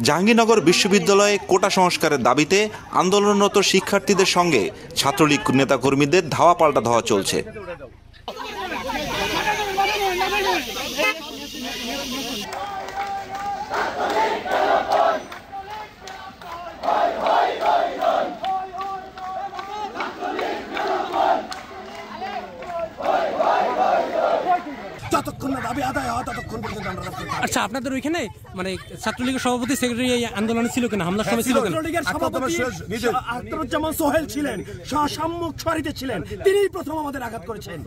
জাহাঙ্গীরনগর বিশ্ববিদ্যালয়ে কোটা সংস্কারের দাবিতে আন্দোলনরত শিক্ষার্থীদের সঙ্গে ছাত্রলীগ নেতাকর্মীদের ধাওয়া পাল্টা ধাওয়া চলছে। আচ্ছা, আপনাদের ওইখানে মানে ছাত্রলীগের সভাপতি সেক্রেটারি এই আন্দোলনে ছিল কিনা, হামলার সময় ছিল কিনা? ছাত্রলীগের সভাপতি আখতারুজ্জামান সোহেল ছিলেন, সম্মুখ সারিতে ছিলেন, তিনিই প্রথম আমাদের আঘাত করেছেন।